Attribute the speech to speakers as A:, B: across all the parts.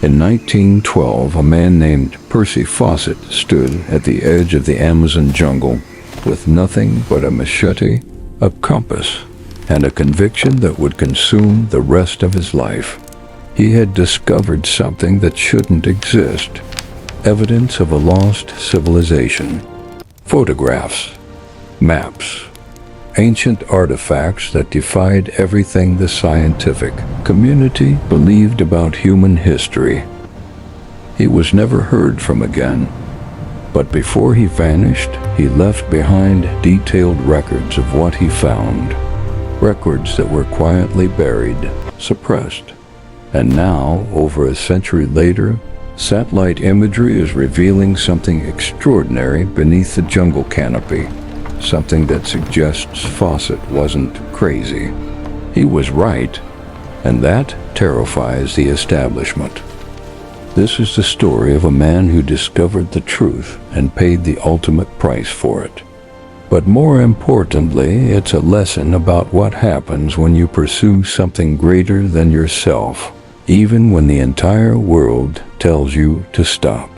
A: In 1912, a man named Percy Fawcett stood at the edge of the Amazon jungle with nothing but a machete, a compass, and a conviction that would consume the rest of his life. He had discovered something that shouldn't exist. Evidence of a lost civilization. Photographs, maps, ancient artifacts that defied everything the scientific community believed about human history. He was never heard from again, but before he vanished, he left behind detailed records of what he found, records that were quietly buried, suppressed. And now, over a century later, satellite imagery is revealing something extraordinary beneath the jungle canopy. Something that suggests Fawcett wasn't crazy. He was right, and that terrifies the establishment. This is the story of a man who discovered the truth and paid the ultimate price for it. But more importantly, it's a lesson about what happens when you pursue something greater than yourself, even when the entire world tells you to stop.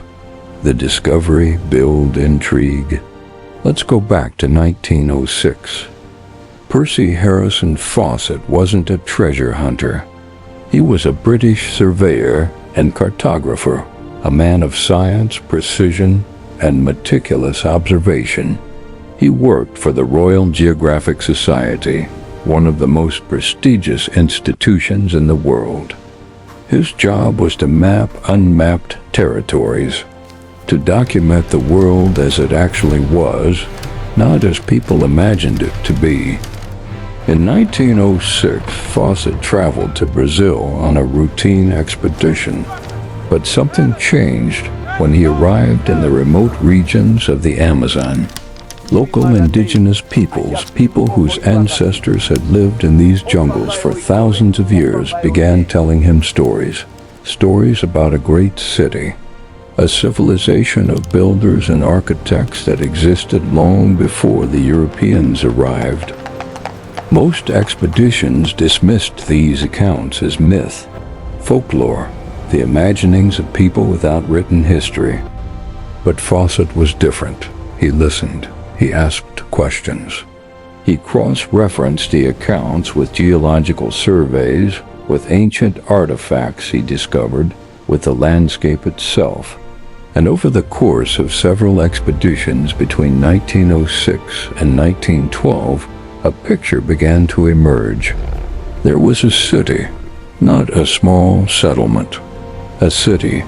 A: The discovery build intrigue. Let's go back to 1906. Percy Harrison Fawcett wasn't a treasure hunter. He was a British surveyor and cartographer, a man of science, precision, and meticulous observation. He worked for the Royal Geographic Society, one of the most prestigious institutions in the world. His job was to map unmapped territories, to document the world as it actually was, not as people imagined it to be. In 1906, Fawcett traveled to Brazil on a routine expedition, but something changed when he arrived in the remote regions of the Amazon. Local indigenous peoples, people whose ancestors had lived in these jungles for thousands of years, began telling him stories about a great city, a civilization of builders and architects that existed long before the Europeans arrived. Most expeditions dismissed these accounts as myth, folklore, the imaginings of people without written history. But Fawcett was different. He listened. He asked questions. He cross-referenced the accounts with geological surveys, with ancient artifacts he discovered, with the landscape itself. And over the course of several expeditions between 1906 and 1912, a picture began to emerge. There was a city, not a small settlement. A city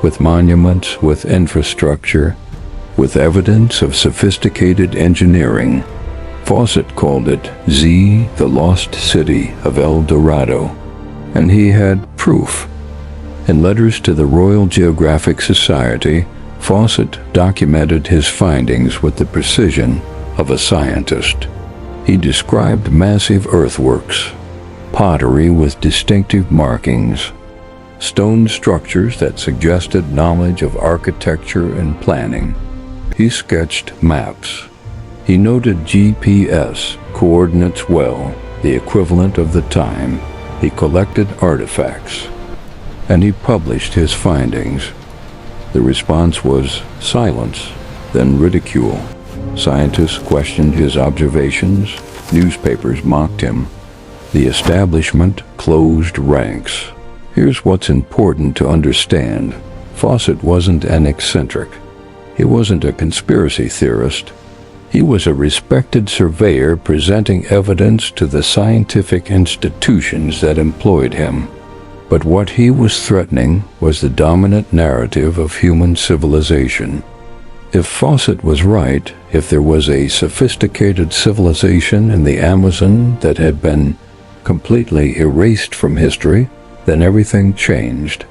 A: with monuments, with infrastructure, with evidence of sophisticated engineering. Fawcett called it the lost city of El Dorado, and he had proof. In letters to the Royal Geographic Society, Fawcett documented his findings with the precision of a scientist. He described massive earthworks, pottery with distinctive markings, stone structures that suggested knowledge of architecture and planning. He sketched maps. He noted GPS coordinates well, the equivalent of the time. He collected artifacts, and he published his findings. The response was silence, then ridicule. Scientists questioned his observations. Newspapers mocked him. The establishment closed ranks. Here's what's important to understand. Fawcett wasn't an eccentric. He wasn't a conspiracy theorist. He was a respected surveyor presenting evidence to the scientific institutions that employed him. But what he was threatening was the dominant narrative of human civilization. If Fawcett was right, if there was a sophisticated civilization in the Amazon that had been completely erased from history, then everything changed.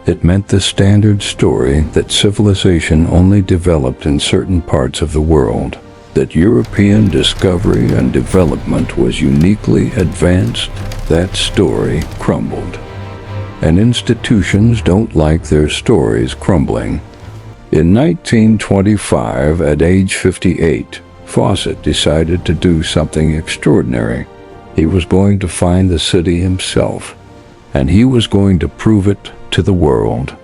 A: It meant the standard story that civilization only developed in certain parts of the world, that European discovery and development was uniquely advanced. That story crumbled. And institutions don't like their stories crumbling. In 1925, at age 58, Fawcett decided to do something extraordinary. He was going to find the city himself, and he was going to prove it to the world.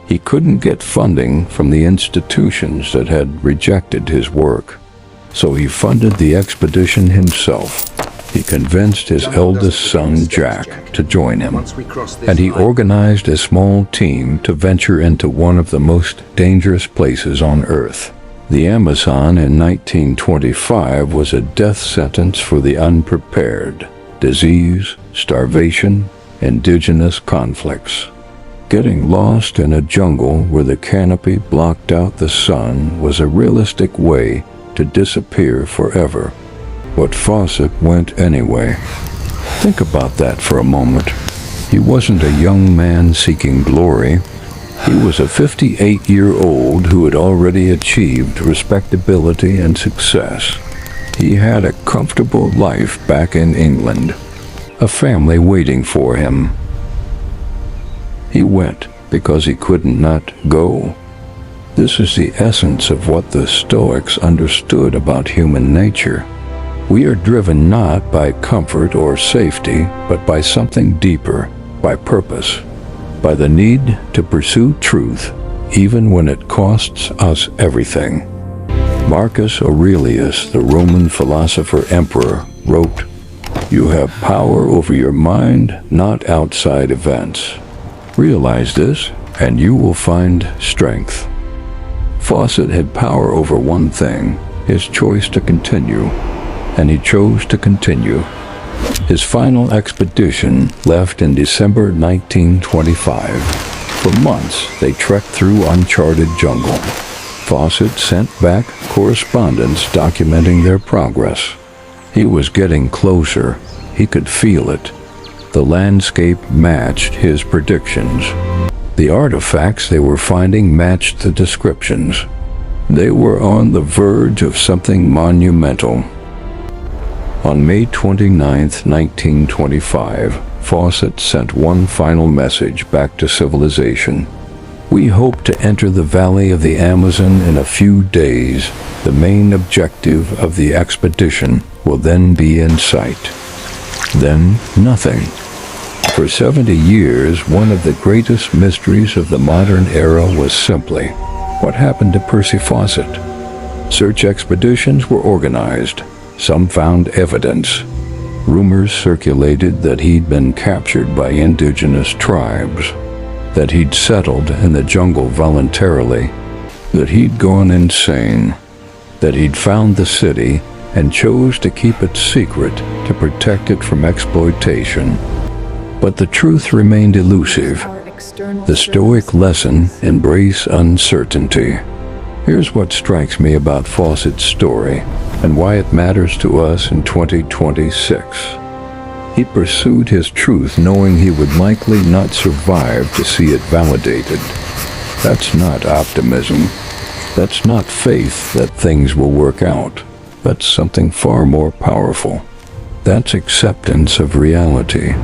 A: He couldn't get funding from the institutions that had rejected his work, so he funded the expedition himself. He convinced his eldest son, Jack, to join him, and he organized a small team to venture into one of the most dangerous places on Earth. The Amazon in 1925 was a death sentence for the unprepared. Disease, starvation, indigenous conflicts. Getting lost in a jungle where the canopy blocked out the sun was a realistic way to disappear forever. But Fawcett went anyway. Think about that for a moment. He wasn't a young man seeking glory. He was a 58-year-old who had already achieved respectability and success. He had a comfortable life back in England, a family waiting for him. He went because he couldn't not go. This is the essence of what the Stoics understood about human nature. We are driven not by comfort or safety, but by something deeper, by purpose, by the need to pursue truth, even when it costs us everything. Marcus Aurelius, the Roman philosopher-emperor, wrote, "You have power over your mind, not outside events. Realize this, and you will find strength." Fawcett had power over one thing, his choice to continue, and he chose to continue. His final expedition left in December 1925. For months, they trekked through uncharted jungle. Fawcett sent back correspondence documenting their progress. He was getting closer. He could feel it. The landscape matched his predictions. The artifacts they were finding matched the descriptions. They were on the verge of something monumental. On May 29, 1925, Fawcett sent one final message back to civilization. "We hope to enter the valley of the Amazon in a few days. The main objective of the expedition will then be in sight." Then nothing. For 70 years, one of the greatest mysteries of the modern era was simply, what happened to Percy Fawcett? Search expeditions were organized. Some found evidence. Rumors circulated that he'd been captured by indigenous tribes, that he'd settled in the jungle voluntarily, that he'd gone insane, that he'd found the city and chose to keep it secret to protect it from exploitation. But the truth remained elusive. The Stoic lesson: embrace uncertainty. Here's what strikes me about Fawcett's story and why it matters to us in 2026. He pursued his truth knowing he would likely not survive to see it validated. That's not optimism. That's not faith that things will work out. That's something far more powerful. That's acceptance of reality.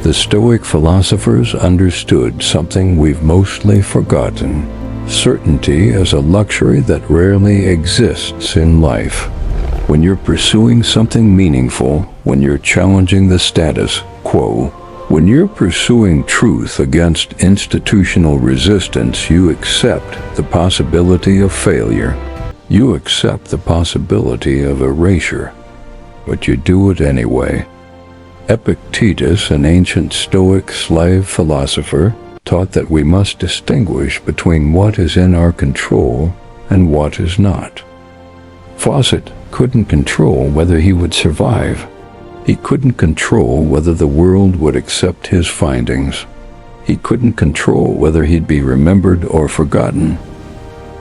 A: The Stoic philosophers understood something we've mostly forgotten. Certainty is a luxury that rarely exists in life. When you're pursuing something meaningful, when you're challenging the status quo, when you're pursuing truth against institutional resistance, you accept the possibility of failure. You accept the possibility of erasure, but you do it anyway. Epictetus, an ancient Stoic slave philosopher, taught that we must distinguish between what is in our control and what is not. Fawcett couldn't control whether he would survive. He couldn't control whether the world would accept his findings. He couldn't control whether he'd be remembered or forgotten.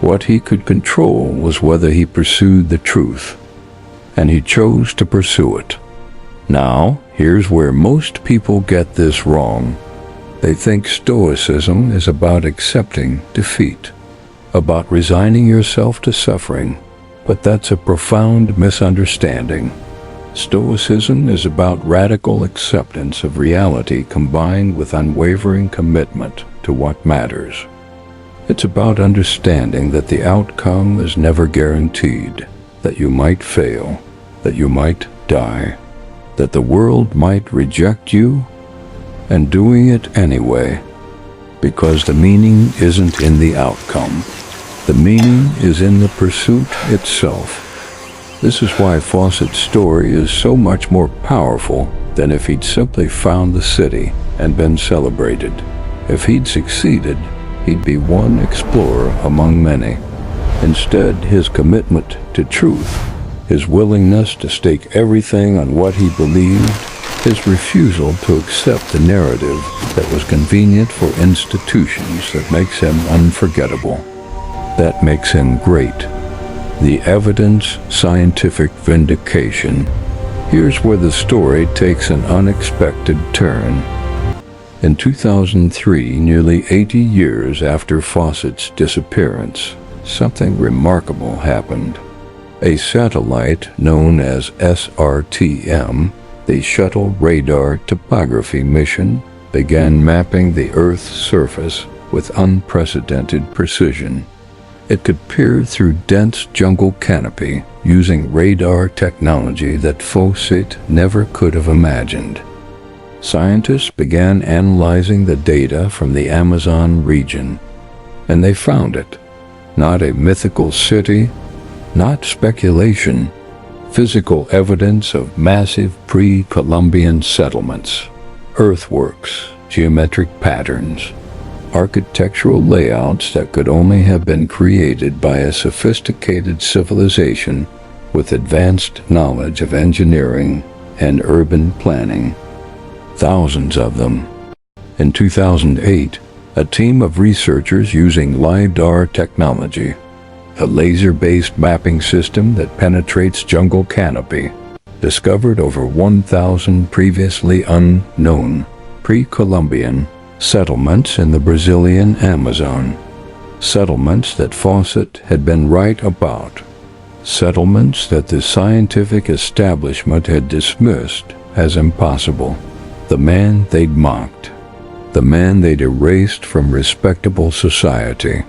A: What he could control was whether he pursued the truth, and he chose to pursue it. Now, here's where most people get this wrong. They think Stoicism is about accepting defeat, about resigning yourself to suffering, but that's a profound misunderstanding. Stoicism is about radical acceptance of reality combined with unwavering commitment to what matters. It's about understanding that the outcome is never guaranteed, that you might fail, that you might die, that the world might reject you, and doing it anyway, because the meaning isn't in the outcome. The meaning is in the pursuit itself. This is why Fawcett's story is so much more powerful than if he'd simply found the city and been celebrated. If he'd succeeded, he'd be one explorer among many. Instead, his commitment to truth, his willingness to stake everything on what he believed, his refusal to accept the narrative that was convenient for institutions, that makes him unforgettable. That makes him great. The evidence, scientific vindication. Here's where the story takes an unexpected turn. In 2003, nearly 80 years after Fawcett's disappearance, something remarkable happened. A satellite known as SRTM, the Shuttle Radar Topography Mission, began mapping the Earth's surface with unprecedented precision. It could peer through dense jungle canopy using radar technology that Fawcett never could have imagined. Scientists began analyzing the data from the Amazon region, and they found it. Not a mythical city, not speculation, physical evidence of massive pre-Columbian settlements, earthworks, geometric patterns, architectural layouts that could only have been created by a sophisticated civilization with advanced knowledge of engineering and urban planning. Thousands of them. In 2008, a team of researchers using LiDAR technology, a laser-based mapping system that penetrates jungle canopy, discovered over 1,000 previously unknown pre-Columbian settlements in the Brazilian Amazon. Settlements that Fawcett had been right about. Settlements that the scientific establishment had dismissed as impossible. The man they'd mocked. The man they'd erased from respectable society.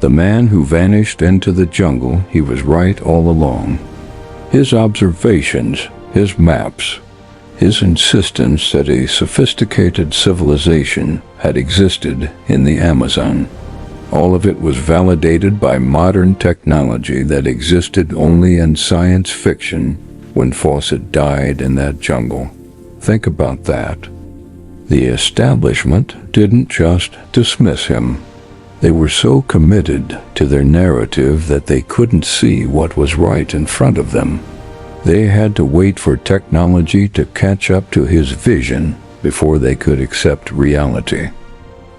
A: The man who vanished into the jungle, he was right all along. His observations, his maps, his insistence that a sophisticated civilization had existed in the Amazon. All of it was validated by modern technology that existed only in science fiction when Fawcett died in that jungle. Think about that. The establishment didn't just dismiss him. They were so committed to their narrative that they couldn't see what was right in front of them. They had to wait for technology to catch up to his vision before they could accept reality.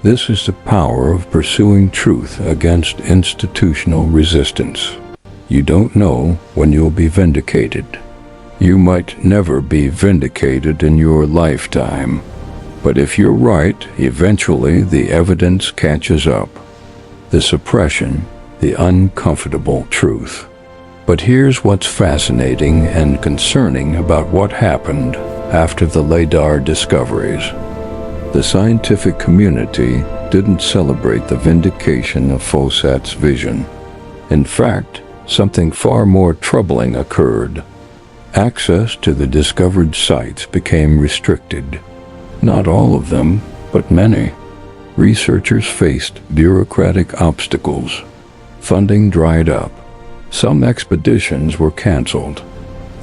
A: This is the power of pursuing truth against institutional resistance. You don't know when you'll be vindicated. You might never be vindicated in your lifetime. But if you're right, eventually the evidence catches up. The suppression, the uncomfortable truth. But here's what's fascinating and concerning about what happened after the LiDAR discoveries. The scientific community didn't celebrate the vindication of Fawcett's vision. In fact, something far more troubling occurred. Access to the discovered sites became restricted. Not all of them, but many. Researchers faced bureaucratic obstacles. Funding dried up. Some expeditions were canceled.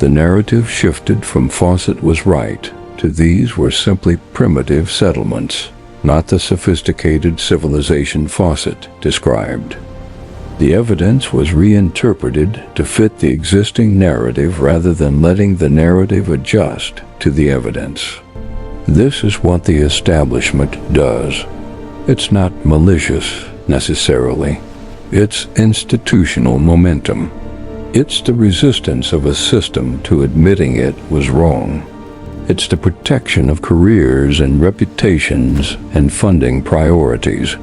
A: The narrative shifted from Fawcett was right to these were simply primitive settlements, not the sophisticated civilization Fawcett described. The evidence was reinterpreted to fit the existing narrative rather than letting the narrative adjust to the evidence. This is what the establishment does. It's not malicious, necessarily. It's institutional momentum. It's the resistance of a system to admitting it was wrong. It's the protection of careers and reputations and funding priorities.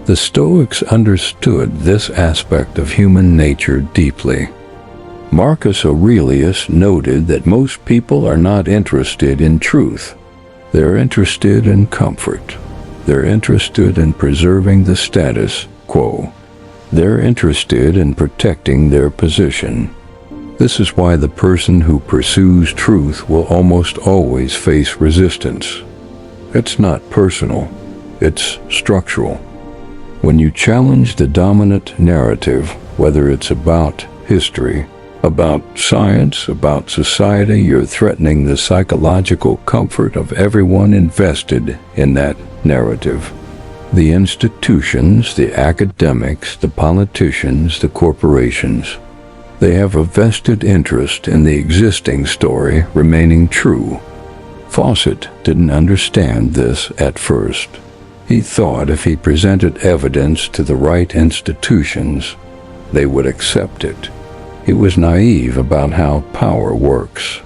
A: The Stoics understood this aspect of human nature deeply. Marcus Aurelius noted that most people are not interested in truth. They're interested in comfort. They're interested in preserving the status quo. They're interested in protecting their position. This is why the person who pursues truth will almost always face resistance. It's not personal. it's structural. When you challenge the dominant narrative, whether it's about history, about science, about society, you're threatening the psychological comfort of everyone invested in that narrative. The institutions, the academics, the politicians, the corporations, they have a vested interest in the existing story remaining true. Fawcett didn't understand this at first. He thought if he presented evidence to the right institutions, they would accept it. He was naive about how power works.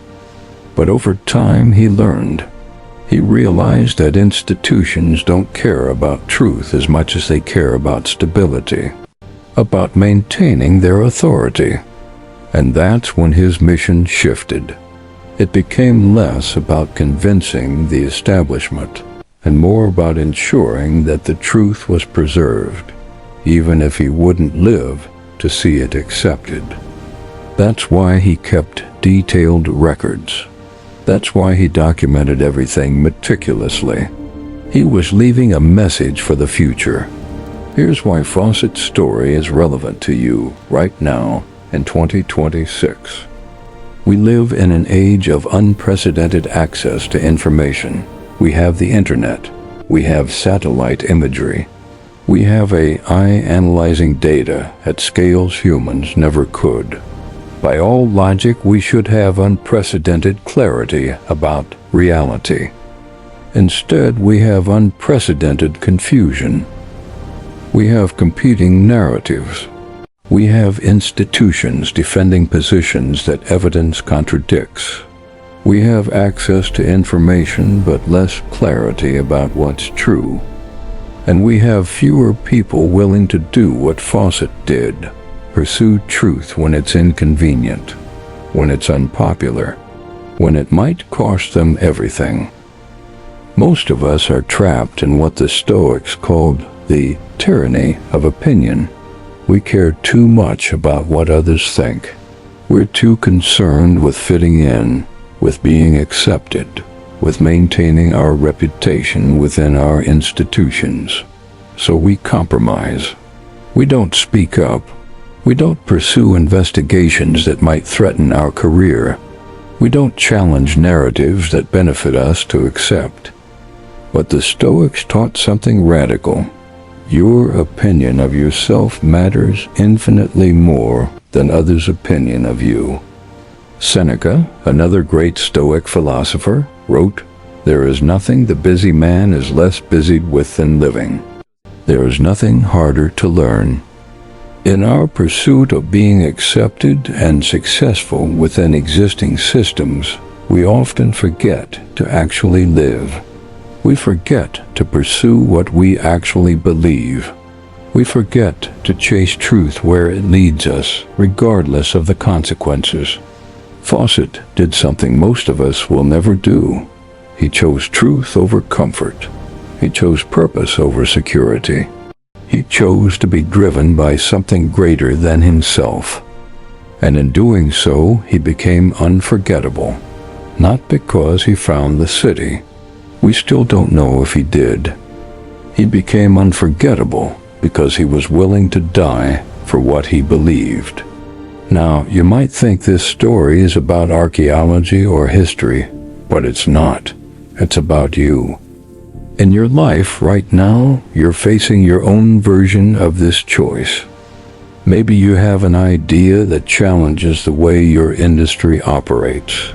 A: But over time he learned. He realized that institutions don't care about truth as much as they care about stability, about maintaining their authority. And that's when his mission shifted. It became less about convincing the establishment and more about ensuring that the truth was preserved, even if he wouldn't live to see it accepted. That's why he kept detailed records. That's why he documented everything meticulously. He was leaving a message for the future. Here's why Fawcett's story is relevant to you right now in 2026. We live in an age of unprecedented access to information. We have the internet. We have satellite imagery. We have AI analyzing data at scales humans never could. By all logic, we should have unprecedented clarity about reality. Instead, we have unprecedented confusion. We have competing narratives. We have institutions defending positions that evidence contradicts. We have access to information but less clarity about what's true. And we have fewer people willing to do what Fawcett did. Pursue truth when it's inconvenient, when it's unpopular, when it might cost them everything. Most of us are trapped in what the Stoics called the tyranny of opinion. We care too much about what others think. We're too concerned with fitting in, with being accepted, with maintaining our reputation within our institutions. So we compromise. We don't speak up. We don't pursue investigations that might threaten our career. We don't challenge narratives that benefit us to accept. But the Stoics taught something radical. Your opinion of yourself matters infinitely more than others' opinion of you. Seneca, another great Stoic philosopher, wrote, "There is nothing the busy man is less busied with than living. There is nothing harder to learn." In our pursuit of being accepted and successful within existing systems, we often forget to actually live. We forget to pursue what we actually believe. We forget to chase truth where it leads us, regardless of the consequences. Fawcett did something most of us will never do. He chose truth over comfort. He chose purpose over security. He chose to be driven by something greater than himself. And in doing so, he became unforgettable. Not because he found the city. We still don't know if he did. He became unforgettable because he was willing to die for what he believed. Now, you might think this story is about archaeology or history, but it's not. It's about you. In your life right now, you're facing your own version of this choice. Maybe you have an idea that challenges the way your industry operates.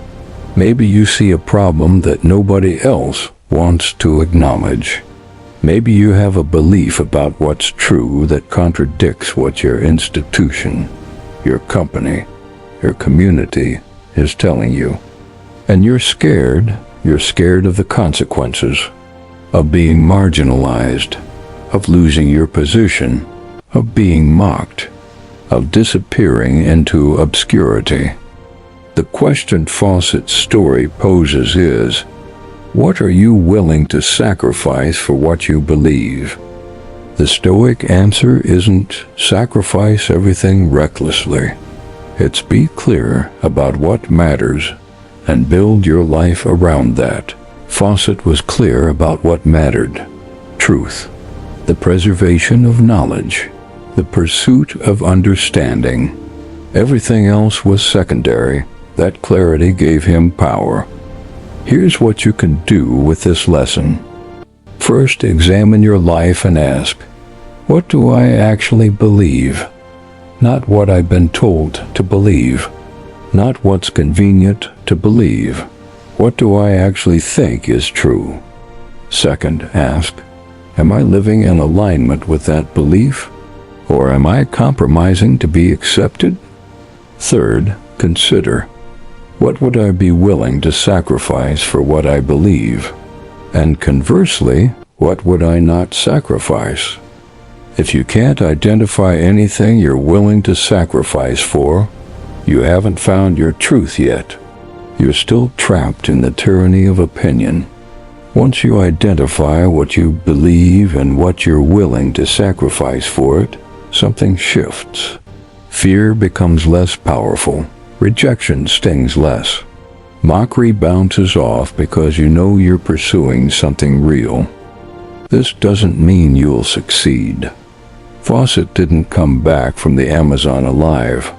A: Maybe you see a problem that nobody else wants to acknowledge. Maybe you have a belief about what's true that contradicts what your institution, your company, your community is telling you. And you're scared of the consequences, of being marginalized, of losing your position, of being mocked, of disappearing into obscurity. The question Fawcett's story poses is, what are you willing to sacrifice for what you believe? The Stoic answer isn't sacrifice everything recklessly. It's be clear about what matters and build your life around that. Fawcett was clear about what mattered. truth, the preservation of knowledge, the pursuit of understanding. Everything else was secondary. That clarity gave him power. Here's what you can do with this lesson. First, examine your life and ask, what do I actually believe? Not what I've been told to believe. Not what's convenient to believe. What do I actually think is true? Second, ask, am I living in alignment with that belief? Or am I compromising to be accepted? Third, consider, what would I be willing to sacrifice for what I believe? And conversely, what would I not sacrifice? If you can't identify anything you're willing to sacrifice for, you haven't found your truth yet. You're still trapped in the tyranny of opinion. Once you identify what you believe and what you're willing to sacrifice for it, something shifts. Fear becomes less powerful. Rejection stings less. Mockery bounces off because you know you're pursuing something real. This doesn't mean you'll succeed. Fawcett didn't come back from the Amazon alive.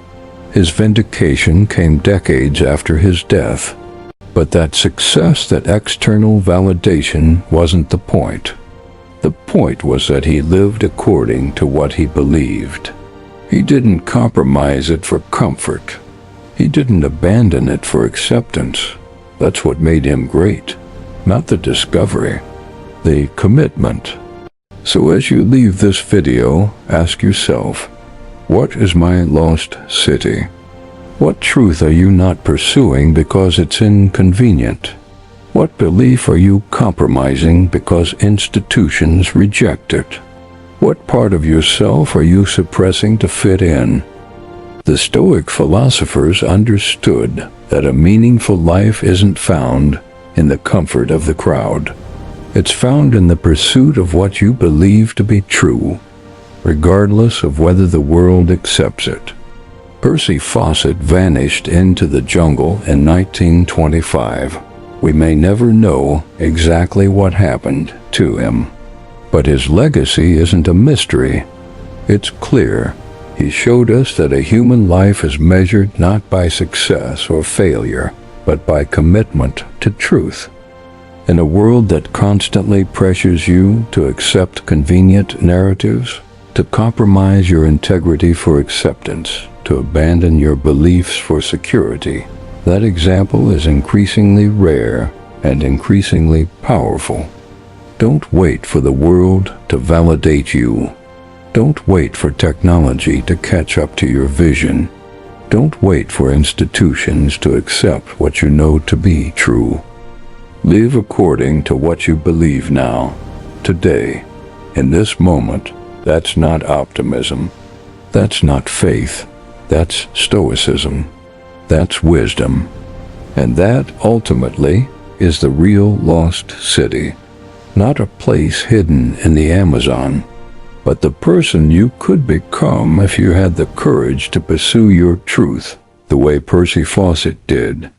A: His vindication came decades after his death. But that success, that external validation, wasn't the point. The point was that he lived according to what he believed. He didn't compromise it for comfort. He didn't abandon it for acceptance. That's what made him great. Not the discovery, the commitment. So as you leave this video, ask yourself, what is my lost city? What truth are you not pursuing because it's inconvenient? What belief are you compromising because institutions reject it? What part of yourself are you suppressing to fit in? The Stoic philosophers understood that a meaningful life isn't found in the comfort of the crowd. It's found in the pursuit of what you believe to be true, regardless of whether the world accepts it. Percy Fawcett vanished into the jungle in 1925. We may never know exactly what happened to him, but his legacy isn't a mystery. It's clear. He showed us that a human life is measured not by success or failure, but by commitment to truth. In a world that constantly pressures you to accept convenient narratives, to compromise your integrity for acceptance, to abandon your beliefs for security, that example is increasingly rare and increasingly powerful. Don't wait for the world to validate you. Don't wait for technology to catch up to your vision. Don't wait for institutions to accept what you know to be true. Live according to what you believe now, today, in this moment. That's not optimism. That's not faith. That's stoicism. That's wisdom. And that, ultimately, is the real lost city. Not a place hidden in the Amazon, but the person you could become if you had the courage to pursue your truth the way Percy Fawcett did.